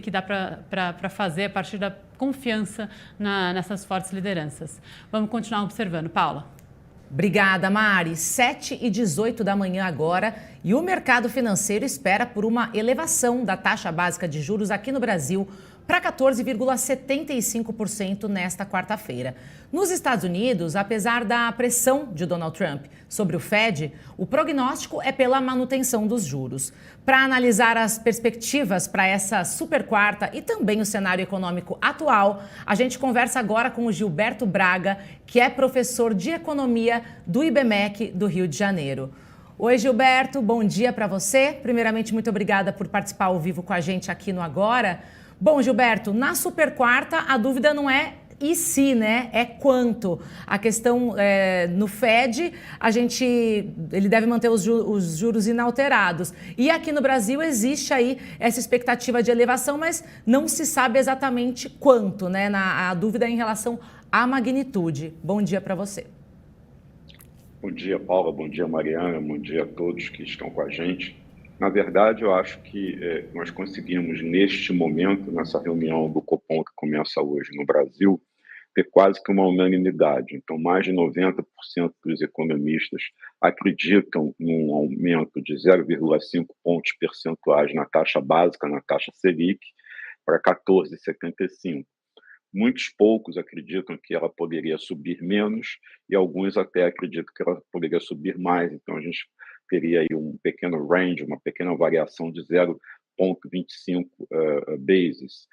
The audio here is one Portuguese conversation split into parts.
que dá para fazer a partir da confiança nessas fortes lideranças. Vamos continuar observando. Paula. Obrigada, Mari. 7h18 da manhã agora e o mercado financeiro espera por uma elevação da taxa básica de juros aqui no Brasil para 14,75% nesta quarta-feira. Nos Estados Unidos, apesar da pressão de Donald Trump sobre o Fed, o prognóstico é pela manutenção dos juros. Para analisar as perspectivas para essa super quarta e também o cenário econômico atual, a gente conversa agora com o Gilberto Braga, que é professor de economia do IBMEC do Rio de Janeiro. Oi, Gilberto, bom dia para você. Primeiramente, muito obrigada por participar ao vivo com a gente aqui no Agora. Bom, Gilberto, na super quarta a dúvida não é e se, né? É quanto. A questão no Fed, ele deve manter os juros inalterados. E aqui no Brasil existe aí essa expectativa de elevação, mas não se sabe exatamente quanto, né? A dúvida é em relação à magnitude. Bom dia para você. Bom dia, Paula. Bom dia, Mariana. Bom dia a todos que estão com a gente. Na verdade, eu acho que nós conseguimos, neste momento, nessa reunião do Copom que começa hoje no Brasil, ter quase que uma unanimidade. Então, mais de 90% dos economistas acreditam num aumento de 0,5 pontos percentuais na taxa básica, na taxa Selic, para 14,75. Muitos poucos acreditam que ela poderia subir menos e alguns até acreditam que ela poderia subir mais. Então, a gente teria aí um pequeno range, uma pequena variação de 0,25 bases.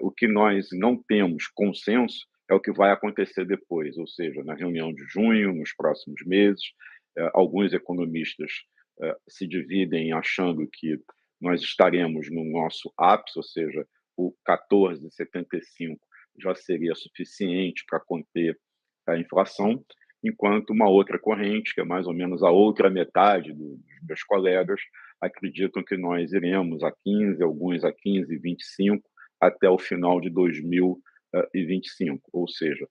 O que nós não temos consenso é o que vai acontecer depois, ou seja, na reunião de junho, nos próximos meses. Alguns economistas se dividem achando que nós estaremos no nosso ápice, ou seja, o 14,75 já seria suficiente para conter a inflação, enquanto uma outra corrente, que é mais ou menos a outra metade dos meus colegas, acreditam que nós iremos a 15, alguns a 15,25 até o final de 2025. Ou seja,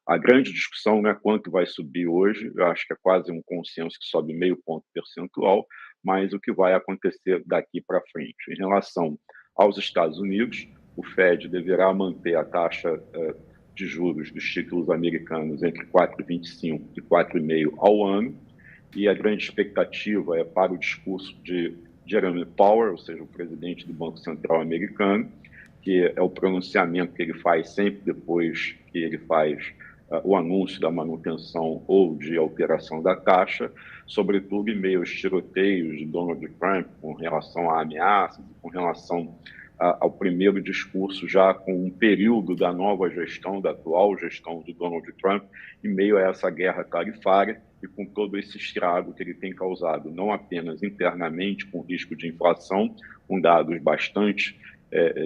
a grande discussão não é quanto vai subir hoje, eu acho que é quase um consenso que sobe meio ponto percentual, mas o que vai acontecer daqui para frente. Em relação aos Estados Unidos, o Fed deverá manter a taxa de juros dos títulos americanos entre 4,25 e 4,5 ao ano, e a grande expectativa é para o discurso de Jerome Powell, ou seja, o presidente do Banco Central americano, que é o pronunciamento que ele faz sempre depois que ele faz o anúncio da manutenção ou de alteração da taxa, sobretudo em meio aos tiroteios de Donald Trump com relação a ameaças, com relação ao primeiro discurso já com um período da nova gestão, da atual gestão de Donald Trump, em meio a essa guerra tarifária e com todo esse estrago que ele tem causado, não apenas internamente, com risco de inflação, com dados bastante,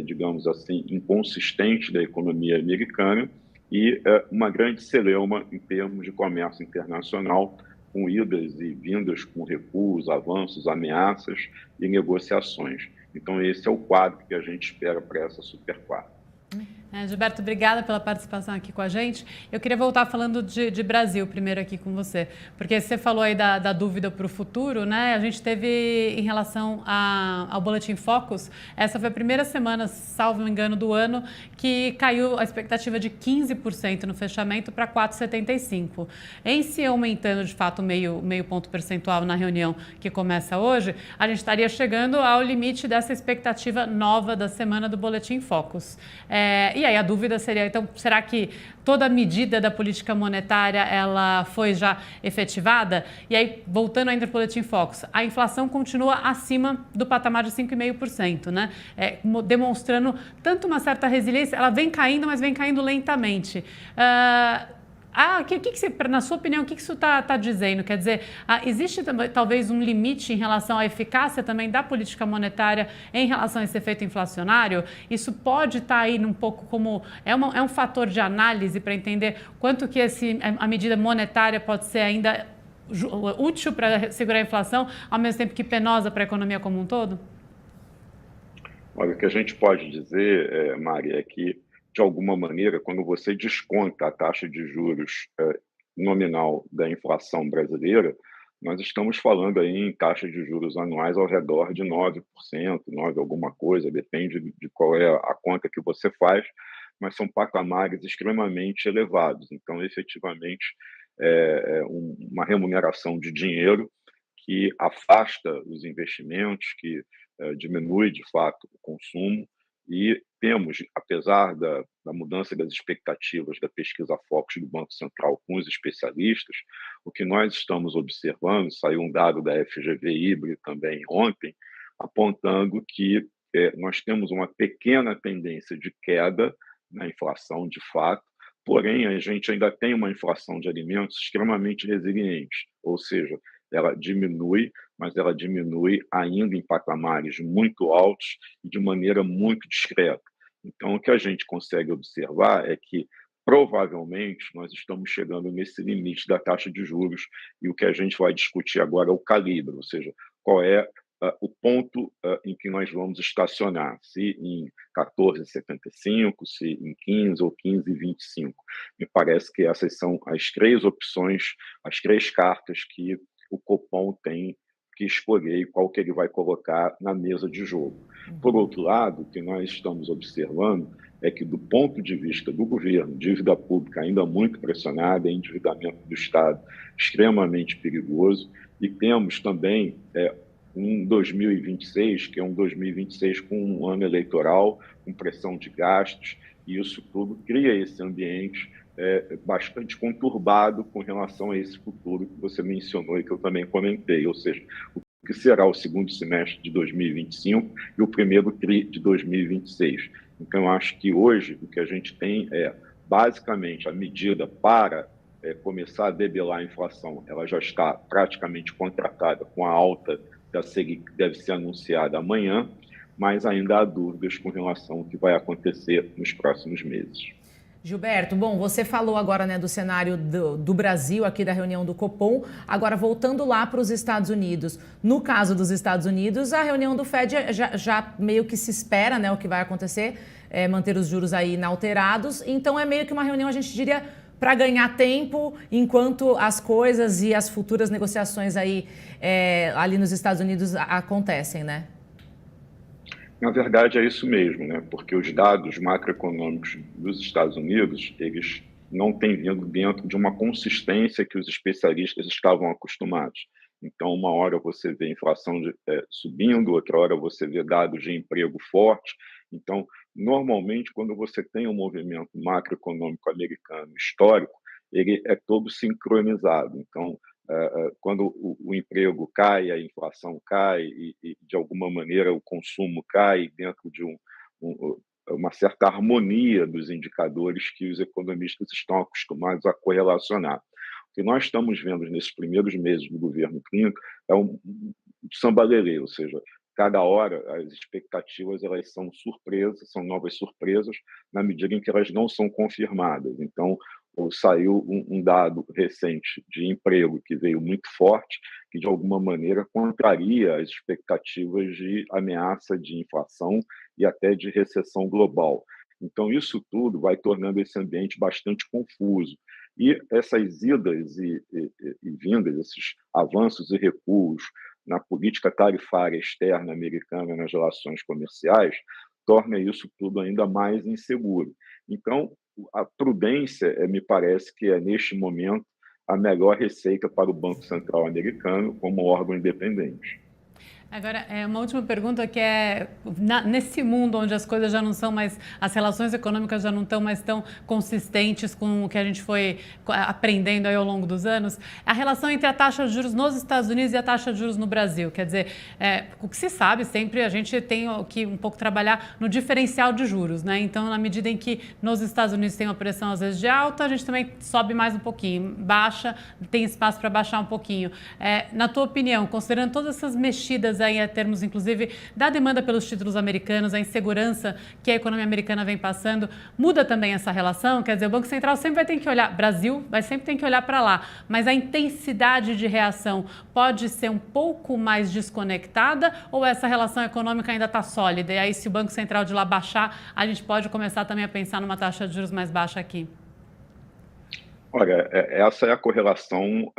digamos assim, inconsistentes da economia americana, e uma grande celeuma em termos de comércio internacional, com idas e vindas, com recuos, avanços, ameaças e negociações. Então, esse é o quadro que a gente espera para essa super quarta. Gilberto, obrigada pela participação aqui com a gente. Eu queria voltar falando de Brasil primeiro aqui com você, porque você falou aí da dúvida para o futuro, né? A gente teve em relação ao Boletim Focus, essa foi a primeira semana, salvo engano, do ano, que caiu a expectativa de 15% no fechamento para 4,75%. Em se aumentando, de fato, meio ponto percentual na reunião que começa hoje, a gente estaria chegando ao limite dessa expectativa nova da semana do Boletim Focus. E aí a dúvida seria, então, será que toda a medida da política monetária ela foi já efetivada? E aí, voltando ainda para o Boletim Focus, a inflação continua acima do patamar de 5,5%, né? Demonstrando tanto uma certa resiliência, ela vem caindo, mas vem caindo lentamente. Na sua opinião, o que isso está dizendo? Quer dizer, existe talvez um limite em relação à eficácia também da política monetária em relação a esse efeito inflacionário? Isso pode estar aí um pouco como... É um fator de análise para entender quanto que a medida monetária pode ser ainda útil para segurar a inflação, ao mesmo tempo que penosa para a economia como um todo? Olha, o que a gente pode dizer, Mari, é que de alguma maneira, quando você desconta a taxa de juros nominal da inflação brasileira, nós estamos falando aí em taxas de juros anuais ao redor de 9%, 9 alguma coisa, depende de qual é a conta que você faz, mas são patamares extremamente elevados. Então, efetivamente, uma remuneração de dinheiro que afasta os investimentos, que diminui, de fato, o consumo. E temos, apesar da mudança das expectativas da pesquisa Focus do Banco Central com os especialistas, o que nós estamos observando, saiu um dado da FGV Híbrido também ontem, apontando que nós temos uma pequena tendência de queda na inflação, de fato, porém, a gente ainda tem uma inflação de alimentos extremamente resiliente, ou seja, ela diminui, mas ela diminui ainda em patamares muito altos e de maneira muito discreta. Então, o que a gente consegue observar é que, provavelmente, nós estamos chegando nesse limite da taxa de juros e o que a gente vai discutir agora é o calibre, ou seja, qual é o ponto em que nós vamos estacionar, se em 14,75, se em 15 ou 15,25. Me parece que essas são as três opções, as três cartas que o Copom tem que escolher e qual que ele vai colocar na mesa de jogo. Por outro lado, o que nós estamos observando é que, do ponto de vista do governo, dívida pública ainda muito pressionada, endividamento do Estado extremamente perigoso, e temos também um 2026, que é um 2026 com um ano eleitoral, com pressão de gastos, e isso tudo cria esse ambiente bastante conturbado com relação a esse futuro que você mencionou e que eu também comentei, ou seja, o que será o segundo semestre de 2025 e o primeiro TRI de 2026. Então, eu acho que hoje o que a gente tem é, basicamente, a medida para começar a debelar a inflação, ela já está praticamente contratada com a alta da Selic, que deve ser anunciada amanhã, mas ainda há dúvidas com relação ao que vai acontecer nos próximos meses. Gilberto, bom, você falou agora, né, do cenário do Brasil, aqui da reunião do Copom. Agora, voltando lá para os Estados Unidos. No caso dos Estados Unidos, a reunião do Fed já meio que se espera, né, o que vai acontecer, manter os juros aí inalterados. Então, é meio que uma reunião, a gente diria, para ganhar tempo, enquanto as coisas e as futuras negociações aí, ali nos Estados Unidos acontecem, né? Na verdade, é isso mesmo, né? Porque os dados macroeconômicos dos Estados Unidos, eles não têm vindo dentro de uma consistência que os especialistas estavam acostumados. Então, uma hora você vê a inflação subindo, outra hora você vê dados de emprego forte. Então, normalmente, quando você tem um movimento macroeconômico americano histórico, ele é todo sincronizado. Então, quando o emprego cai, a inflação cai e, de alguma maneira, o consumo cai dentro de uma certa harmonia dos indicadores que os economistas estão acostumados a correlacionar. O que nós estamos vendo nesses primeiros meses do governo Clinton é um samba-lelê, ou seja, cada hora as expectativas elas são surpresas, são novas surpresas, na medida em que elas não são confirmadas. Então, saiu um dado recente de emprego que veio muito forte, que de alguma maneira contraria as expectativas de ameaça de inflação e até de recessão global. Então, isso tudo vai tornando esse ambiente bastante confuso. E essas idas e vindas, esses avanços e recuos na política tarifária externa americana, nas relações comerciais, torna isso tudo ainda mais inseguro. Então, a prudência, me parece que é, neste momento, a melhor receita para o Banco Central americano como órgão independente. Agora, uma última pergunta que nesse mundo onde as coisas já não são mais, as relações econômicas já não estão mais tão consistentes com o que a gente foi aprendendo aí ao longo dos anos, a relação entre a taxa de juros nos Estados Unidos e a taxa de juros no Brasil. Quer dizer, o que se sabe sempre, a gente tem que um pouco trabalhar no diferencial de juros, né? Então, na medida em que nos Estados Unidos tem uma pressão às vezes de alta, a gente também sobe mais um pouquinho, baixa, tem espaço para baixar um pouquinho. Na tua opinião, considerando todas essas mexidas aí, em termos, inclusive, da demanda pelos títulos americanos, a insegurança que a economia americana vem passando, muda também essa relação? Quer dizer, o Banco Central sempre vai ter que olhar, Brasil vai sempre ter que olhar para lá, mas a intensidade de reação pode ser um pouco mais desconectada ou essa relação econômica ainda está sólida? E aí, se o Banco Central de lá baixar, a gente pode começar também a pensar numa taxa de juros mais baixa aqui? Olha, essa é a correlação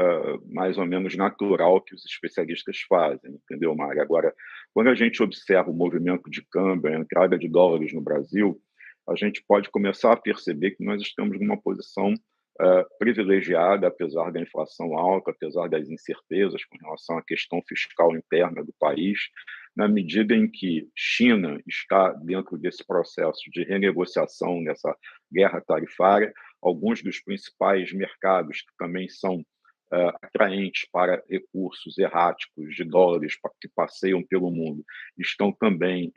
mais ou menos natural que os especialistas fazem, entendeu, Mari? Agora, quando a gente observa o movimento de câmbio, a entrada de dólares no Brasil, a gente pode começar a perceber que nós estamos numa posição privilegiada, apesar da inflação alta, apesar das incertezas com relação à questão fiscal interna do país, na medida em que China está dentro desse processo de renegociação dessa guerra tarifária, alguns dos principais mercados que também são atraentes para recursos erráticos de dólares que passeiam pelo mundo, estão também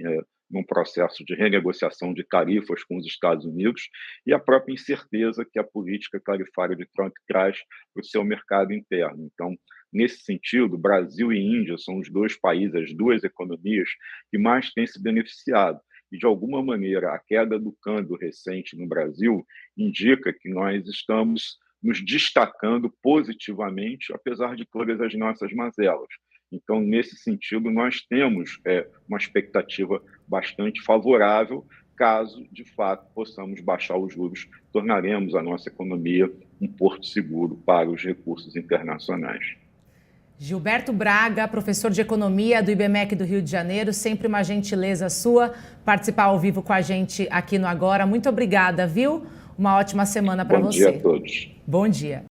num processo de renegociação de tarifas com os Estados Unidos e a própria incerteza que a política tarifária de Trump traz para o seu mercado interno. Então, nesse sentido, Brasil e Índia são os dois países, as duas economias que mais têm se beneficiado. E, de alguma maneira, a queda do câmbio recente no Brasil indica que nós estamos nos destacando positivamente, apesar de todas as nossas mazelas. Então, nesse sentido, nós temos uma expectativa bastante favorável. Caso, de fato, possamos baixar os juros, tornaremos a nossa economia um porto seguro para os recursos internacionais. Gilberto Braga, professor de Economia do IBMEC do Rio de Janeiro, sempre uma gentileza sua participar ao vivo com a gente aqui no Agora. Muito obrigada, viu? Uma ótima semana para você. Bom dia a todos. Bom dia.